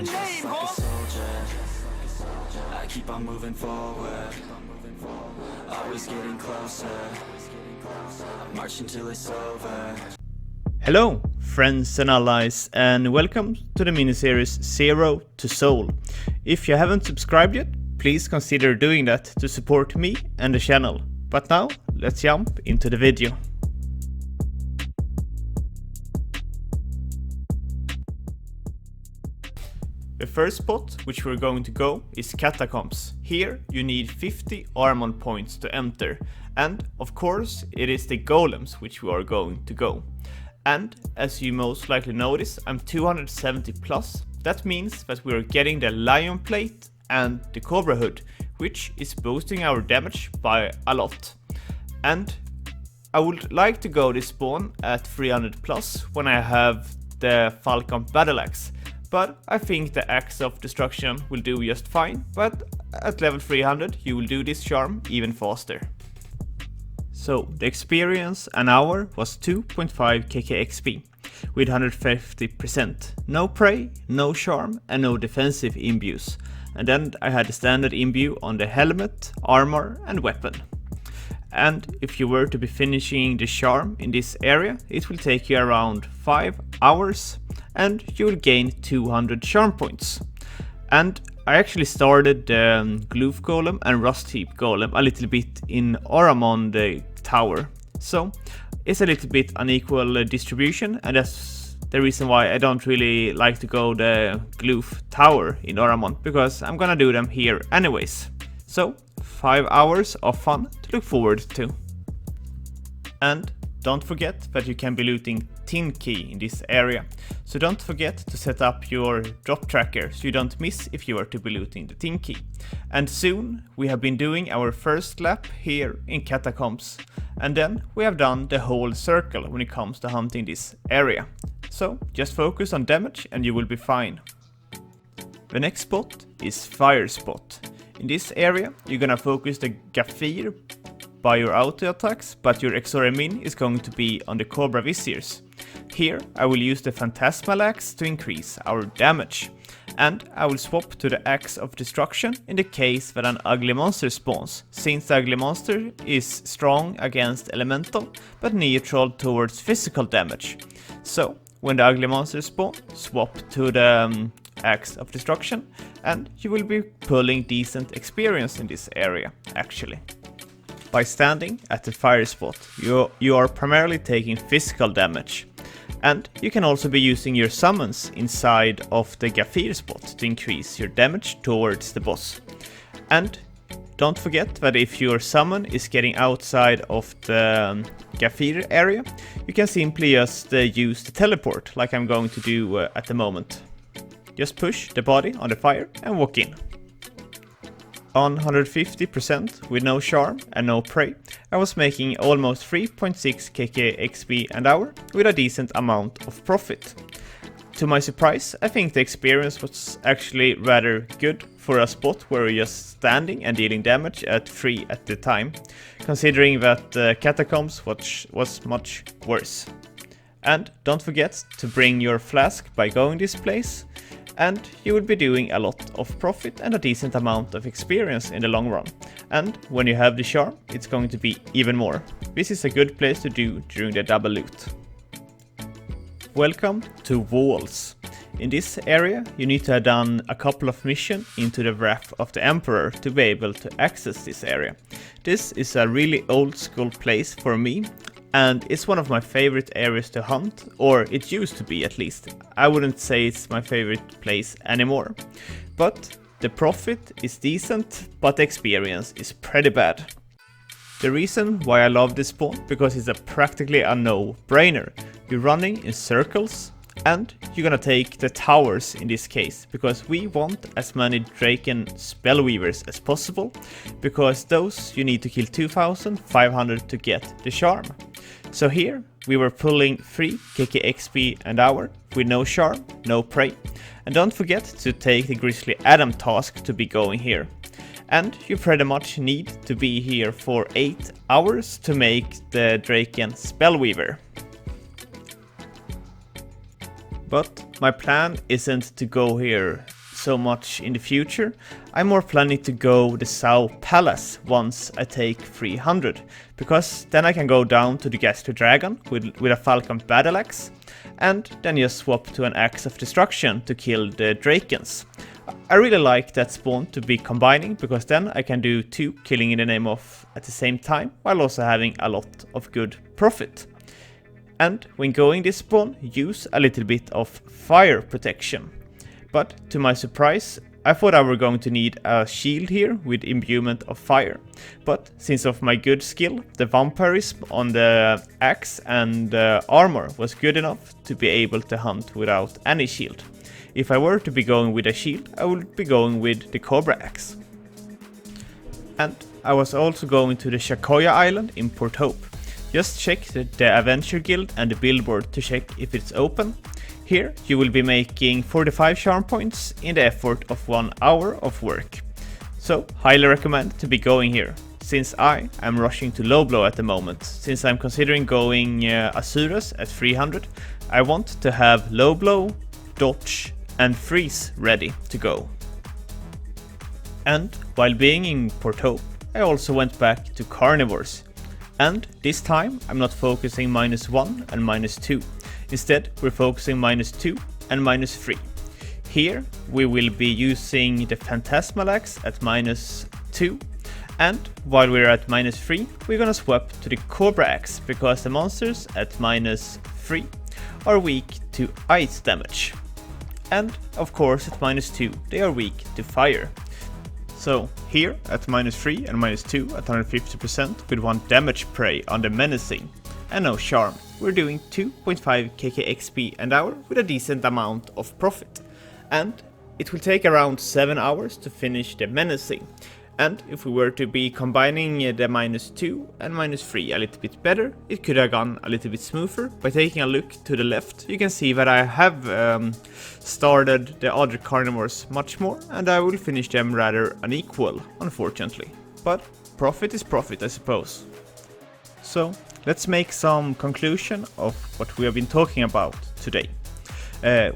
your name, I keep on moving forward, always getting closer, I march until it's over. Hello, friends and allies, and welcome to the miniseries Zero to Soul. If you haven't subscribed yet, please consider doing that to support me and the channel. But now, let's jump into the video. The first spot which we're going to go is Catacombs. Here you need 50 Armon points to enter, and of course it is the golems which we are going to go. And as you most likely notice, I'm 270 plus. That means that we are getting the Lion Plate and the Cobra Hood, which is boosting our damage by a lot. And I would like to go this spawn at 300 plus when I have the Falcon Battle Axe. But I think the Axe of Destruction will do just fine, but at level 300 you will do this charm even faster. So the experience an hour was 2.5 kkxp with 150%. No prey, no charm and no defensive imbues. And then I had the standard imbue on the helmet, armor and weapon. And if you were to be finishing the charm in this area, it will take you around 5 hours and you will gain 200 charm points. And I actually started the Gloof Golem and Rust Heap Golem a little bit in Oramon the tower. So it's a little bit unequal distribution, and that's the reason why I don't really like to go the Gloof tower in Oramon, because I'm gonna do them here anyways. So 5 hours of fun to look forward to. And don't forget that you can be looting tin key in this area, so don't forget to set up your drop tracker so you don't miss if you are to be looting the tin key. And soon we have been doing our first lap here in Catacombs, and then we have done the whole circle when it comes to hunting this area. So just focus on damage and you will be fine. The next spot is Fire Spot. In this area you're gonna focus the Gafir by your auto attacks, but your Exoremin is going to be on the Cobra Viziers. Here I will use the Phantasmal Axe to increase our damage, and I will swap to the Axe of Destruction in the case that an ugly monster spawns, since the ugly monster is strong against elemental but neutral towards physical damage. So when the ugly monster spawns, swap to the Axe of Destruction and you will be pulling decent experience in this area actually. By standing at the fire spot, you are primarily taking physical damage, and you can also be using your summons inside of the Gafir spot to increase your damage towards the boss. And don't forget that if your summon is getting outside of the Gafir area, you can simply just use the teleport like I'm going to do at the moment. Just push the body on the fire and walk in. On 150% with no charm and no prey, I was making almost 3.6 kkxp an hour with a decent amount of profit. To my surprise, I think the experience was actually rather good for a spot where you're just standing and dealing damage at 3 at the time, considering that Catacombs was much worse. And don't forget to bring your flask by going this place, and you will be doing a lot of profit and a decent amount of experience in the long run. And when you have the charm, it's going to be even more. This is a good place to do during the double loot. Welcome to Walls. In this area, you need to have done a couple of missions into the Wrath of the Emperor to be able to access this area. This is a really old school place for me, and it's one of my favorite areas to hunt, or it used to be at least. I wouldn't say it's my favorite place anymore. But the profit is decent, but the experience is pretty bad. The reason why I love this spawn, because it's practically a no-brainer. You're running in circles, and you're gonna take the towers in this case, because we want as many Draken Spellweavers as possible, because those you need to kill 2500 to get the charm. So here we were pulling 3 kkxp an hour with no charm, no prey. And don't forget to take the Grizzly Adam task to be going here. And you pretty much need to be here for 8 hours to make the Draken Spellweaver. But my plan isn't to go here so much in the future. I'm more planning to go the South Palace once I take 300, because then I can go down to the Ghastly Dragon with a Falcon Battle Axe, and then just swap to an Axe of Destruction to kill the Drakens. I really like that spawn to be combining, because then I can do 2 killing in the name of at the same time, while also having a lot of good profit. And when going this spawn, use a little bit of fire protection. But to my surprise, I thought I were going to need a shield here with imbuement of fire. But since of my good skill, the vampirism on the axe and armor was good enough to be able to hunt without any shield. If I were to be going with a shield, I would be going with the Cobra Axe. And I was also going to the Shakoya Island in Port Hope. Just check the Adventure Guild and the billboard to check if it's open. Here you will be making 45 charm points in the effort of 1 hour of work. So highly recommend to be going here, since I am rushing to low blow at the moment. Since I'm considering going Asuras at 300, I want to have low blow, dodge and freeze ready to go. And while being in Port Hope, I also went back to Carnivores. And this time I'm not focusing -1 and -2. Instead, we're focusing -2 and -3. Here we will be using the Phantasmal Axe at -2, and while we're at -3, we're gonna swap to the Cobra Axe, because the monsters at -3 are weak to ice damage. And of course at -2 they are weak to fire. So here at -3 and -2 at 150% with 1 damage prey on the menacing and no charm, we're doing 2.5 kk XP an hour with a decent amount of profit. And it will take around 7 hours to finish the menacing. And if we were to be combining the -2 and -3 a little bit better, it could have gone a little bit smoother. By taking a look to the left, you can see that I have started the other carnivores much more, and I will finish them rather unequal, unfortunately. But profit is profit, I suppose. So let's make some conclusion of what we have been talking about today.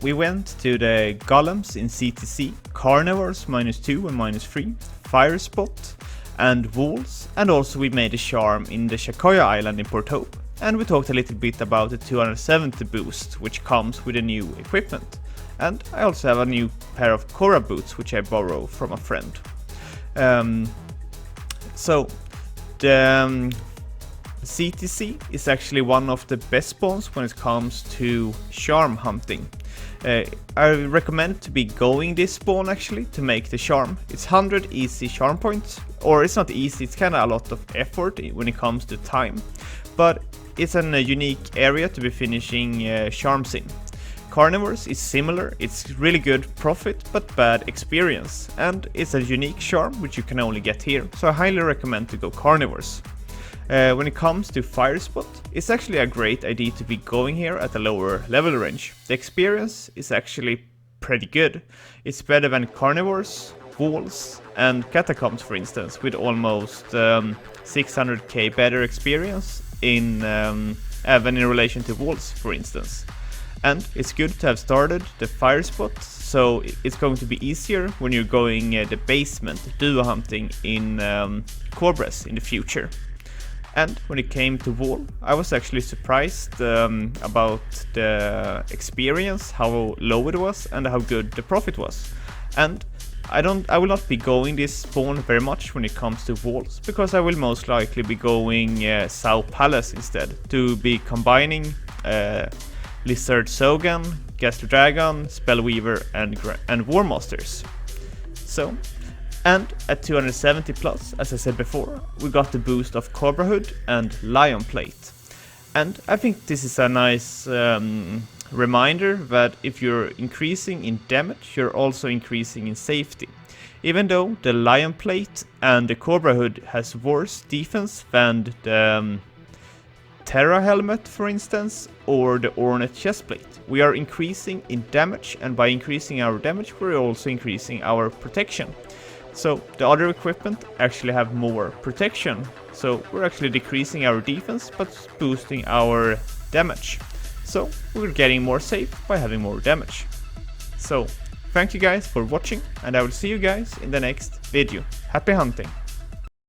We went to the golems in CTC, carnivores -2 and -3, fire spot and walls, and also we made a charm in the Shakoya Island in Port Hope. And we talked a little bit about the 270 boost, which comes with a new equipment. And I also have a new pair of Cora boots, which I borrow from a friend. So the CTC is actually one of the best spawns when it comes to charm hunting. I recommend to be going this spawn actually to make the charm. It's 100 easy charm points, or it's not easy, it's kind of a lot of effort when it comes to time, but it's a unique area to be finishing charms in. Carnivores is similar, it's really good profit but bad experience, and it's a unique charm which you can only get here, so I highly recommend to go carnivores. When it comes to Fire Spot, it's actually a great idea to be going here at a lower level range. The experience is actually pretty good. It's better than Carnivores, Walls and Catacombs, for instance, with almost 600k better experience in even in relation to Walls, for instance. And it's good to have started the Fire Spot, so it's going to be easier when you're going the basement duo hunting in Cobras in the future. And when it came to Wall, I was actually surprised about the experience, how low it was and how good the profit was. And I will not be going this spawn very much when it comes to Walls, because I will most likely be going South Palace instead, to be combining Lizard Sogan, Ghastly Dragon, Spellweaver and War Masters. So, and at 270 plus, as I said before, we got the boost of Cobra Hood and Lion Plate. And I think this is a nice reminder that if you're increasing in damage, you're also increasing in safety. Even though the Lion Plate and the Cobra Hood has worse defense than the Terra Helmet, for instance, or the Ornate Chestplate, we are increasing in damage, and by increasing our damage, we're also increasing our protection. So the other equipment actually have more protection, so we're actually decreasing our defense but boosting our damage. So we're getting more safe by having more damage. So thank you guys for watching, and I will see you guys in the next video. Happy hunting!